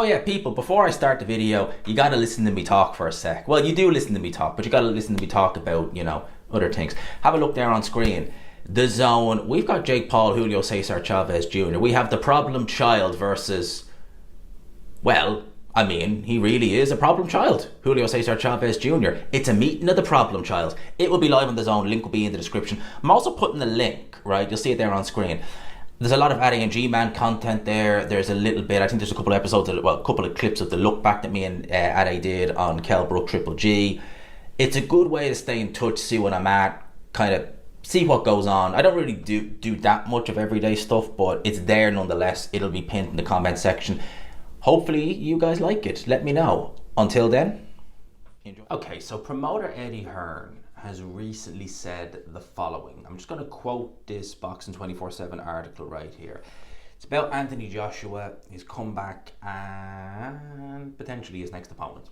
Oh yeah, people, before I start the video, you gotta listen to me talk for a sec. Well, you do listen to me talk, but you gotta listen to me talk about, other things. Have a look there on screen. The Zone. We've got Jake Paul, Julio Cesar Chavez Jr. We have the problem child versus, well, I mean, he really is a problem child. Julio Cesar Chavez Jr. It's a meeting of the problem child. It will be live on The Zone. Link will be in the description. I'm also putting the link, right? You'll see it there on screen. There's a lot of Addy and G-Man content there. There's a little bit, I think there's a couple of episodes, a couple of clips of the look back that me and Addy did on Kell Brook Triple G. It's a good way to stay in touch, see what I'm at, kind of see what goes on. I don't really do that much of everyday stuff, but it's there nonetheless. It'll be pinned in the comment section. Hopefully you guys like it. Let me know. Until then, enjoy. Okay, so promoter Eddie Hearn has recently said the following. I'm just going to quote this Boxing 24/7 article right here. It's about Anthony Joshua, his comeback, and potentially his next opponent.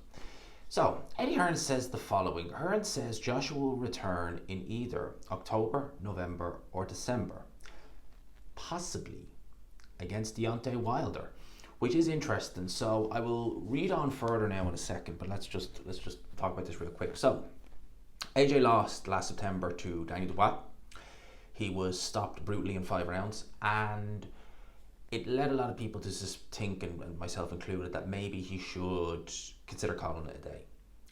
So, Eddie Hearn says the following. Hearn says Joshua will return in either October, November, or December. Possibly against Deontay Wilder, which is interesting. So, I will read on further now in a second, but let's just talk about this real quick. So, AJ lost last September to Daniel Dubois. He was stopped brutally in 5 rounds, and it led a lot of people to just think, and myself included, that maybe he should consider calling it a day.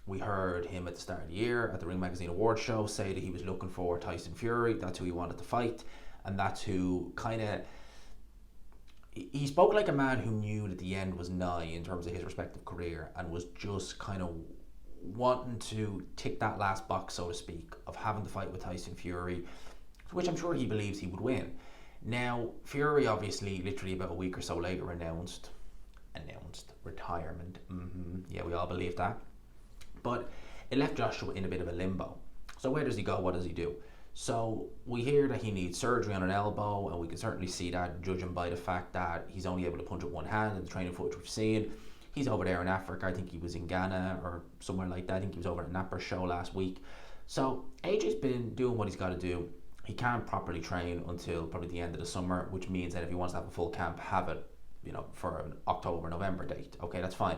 We heard him at the start of the year at the Ring Magazine Awards show say that he was looking for Tyson Fury. That's who he wanted to fight, and that's who he spoke like a man who knew that the end was nigh in terms of his respective career, and was just kind of wanting to tick that last box, so to speak, of having to fight with Tyson Fury, which I'm sure he believes he would win. Now, Fury obviously literally about a week or so later announced retirement. Yeah, we all believe that. But it left Joshua in a bit of a limbo. So where does he go? What does he do? So we hear that he needs surgery on an elbow, and we can certainly see that, judging by the fact that he's only able to punch with one hand in the training footage we've seen. He's over there in Africa. I think he was in Ghana or somewhere like that. I think he was over at Napper's show last week. So AJ's been doing what he's got to do. He can't properly train until probably the end of the summer, which means that if he wants to have a full camp, have it, for an October, November date. Okay, that's fine.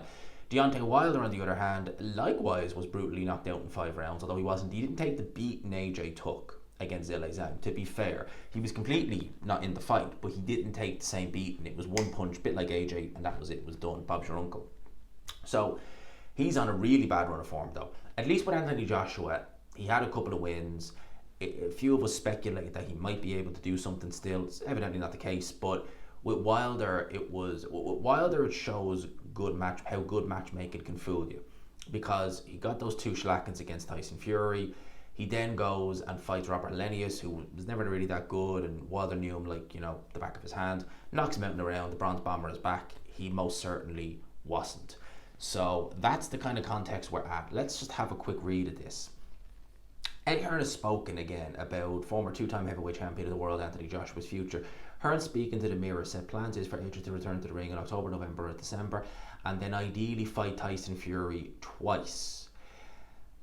Deontay Wilder, on the other hand, likewise was brutally knocked out in 5 rounds, although he didn't take the beating AJ took against Zhilei Zhang. To be fair, he was completely not in the fight, but he didn't take the same beating. It was one punch, bit like AJ, and that was it. It was done. Bob's your uncle. So he's on a really bad run of form, though. At least with Anthony Joshua, he had a couple of wins. A few of us speculate that he might be able to do something still. It's evidently not the case, but with Wilder, it shows how good matchmaking can fool you, because he got those 2 schlackens against Tyson Fury. He then goes and fights Robert Lenius, who was never really that good, and Wilder knew him like, the back of his hand. Knocks him out in the round, the Bronze Bomber is back. He most certainly wasn't. So that's the kind of context we're at. Let's just have a quick read of this. Eddie Hearn has spoken again about former 2-time heavyweight champion of the world Anthony Joshua's future. Hearn, speaking to the Mirror, said plans is for AJ to return to the ring in October, November or December, and then ideally fight Tyson Fury twice.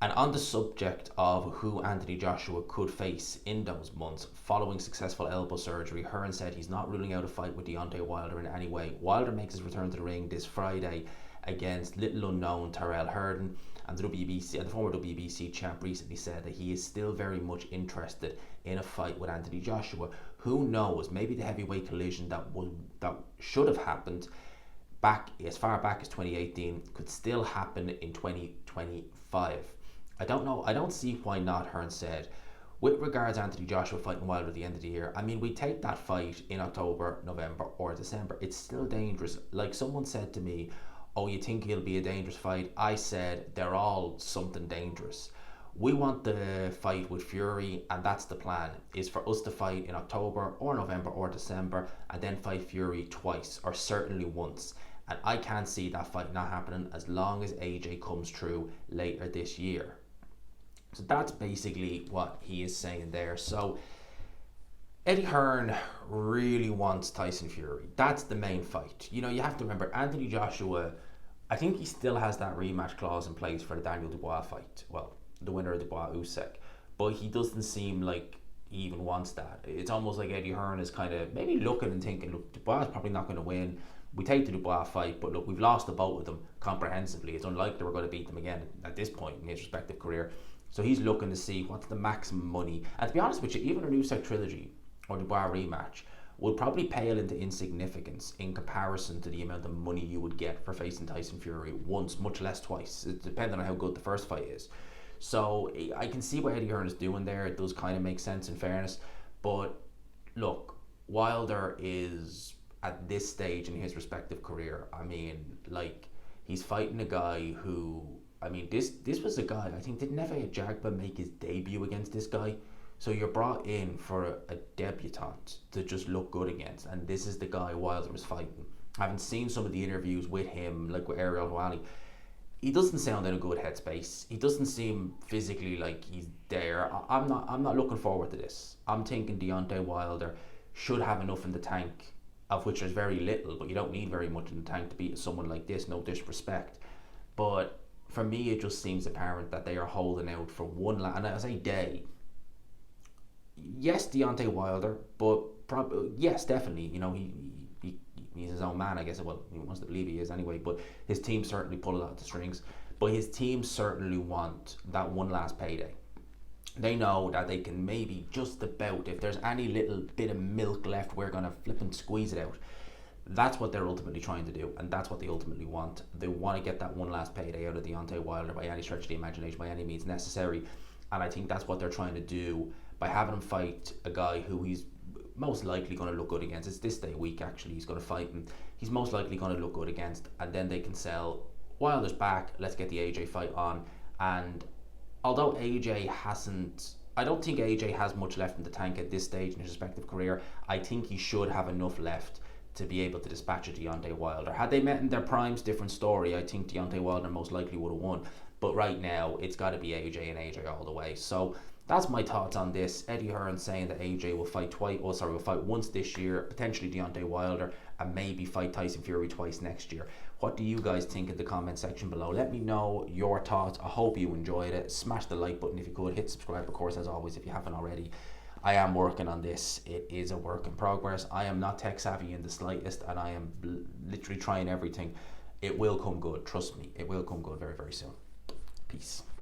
And on the subject of who Anthony Joshua could face in those months following successful elbow surgery, Hearn said he's not ruling out a fight with Deontay Wilder in any way. Wilder makes his return to the ring this Friday against little unknown Tyrrell Herndon, and the former WBC champ recently said that he is still very much interested in a fight with Anthony Joshua. Who knows, maybe the heavyweight collision that should have happened as far back as 2018 could still happen in 2025. I don't know, I don't see why not, Hearn said. With regards to Anthony Joshua fighting Wilder at the end of the year, I mean, we take that fight in October, November or December. It's still dangerous. Like someone said to me, oh, you think it'll be a dangerous fight? I said, they're all something dangerous. We want the fight with Fury, and that's the plan, is for us to fight in October or November or December, and then fight Fury twice, or certainly once. And I can't see that fight not happening as long as AJ comes through later this year. So that's basically what he is saying there. So Eddie Hearn really wants Tyson Fury. That's the main fight. You have to remember, Anthony Joshua, I think he still has that rematch clause in place for the Daniel Dubois fight. Well, the winner of Dubois-Usyk. But he doesn't seem like he even wants that. It's almost like Eddie Hearn is kind of maybe looking and thinking, look, Dubois is probably not going to win. we take the Dubois fight, but look, we've lost the bout with them comprehensively. It's unlikely we're going to beat them again at this point in his respective career. So he's looking to see what's the maximum money. And to be honest with you, even a Usyk trilogy or Dubois rematch would probably pale into insignificance in comparison to the amount of money you would get for facing Tyson Fury once, much less twice, depending on how good the first fight is. So I can see what Eddie Hearn is doing there. It does kind of make sense in fairness. But look, Wilder is at this stage in his respective career. I mean, like, he's fighting a guy who, I mean, this was a guy, I think, did Nefe Ajagba make his debut against this guy? So you're brought in for a debutant to just look good against, and this is the guy Wilder was fighting. Having seen some of the interviews with him, like with Ariel Helwani, he doesn't sound in a good headspace. He doesn't seem physically like he's there. I'm not looking forward to this. I'm thinking Deontay Wilder should have enough in the tank, of which there's very little, but you don't need very much in the tank to beat someone like this, no disrespect. But for me, it just seems apparent that they are holding out for one and I say they. Yes, Deontay Wilder, but yes, definitely. You know, he's his own man, I guess. Well, he wants to believe he is anyway. But his team certainly pull out the strings. But his team certainly want that one last payday. They know that they can maybe just about, if there's any little bit of milk left, we're gonna flip and squeeze it out. That's what they're ultimately trying to do, and that's what they ultimately want. They want to get that one last payday out of Deontay Wilder by any stretch of the imagination, by any means necessary. And I think that's what they're trying to do by having him fight a guy who he's most likely going to look good against. It's this day week, actually. He's going to fight him. He's most likely going to look good against, and then they can sell Wilder's back. Let's get the AJ fight on. And although AJ hasn't, I don't think AJ has much left in the tank at this stage in his respective career. I think he should have enough left to be able to dispatch a Deontay Wilder. Had they met in their primes, different story. I think Deontay Wilder most likely would have won. But right now, it's got to be AJ and AJ all the way. So that's my thoughts on this. Eddie Hearn saying that AJ will fight will fight once this year, potentially Deontay Wilder, and maybe fight Tyson Fury twice next year. What do you guys think in the comment section below? Let me know your thoughts. I hope you enjoyed it. Smash the like button if you could. Hit subscribe, of course, as always, if you haven't already. I am working on this. It is a work in progress. I am not tech savvy in the slightest, and I am literally trying everything. It will come good. Trust me. It will come good very, very soon. Peace.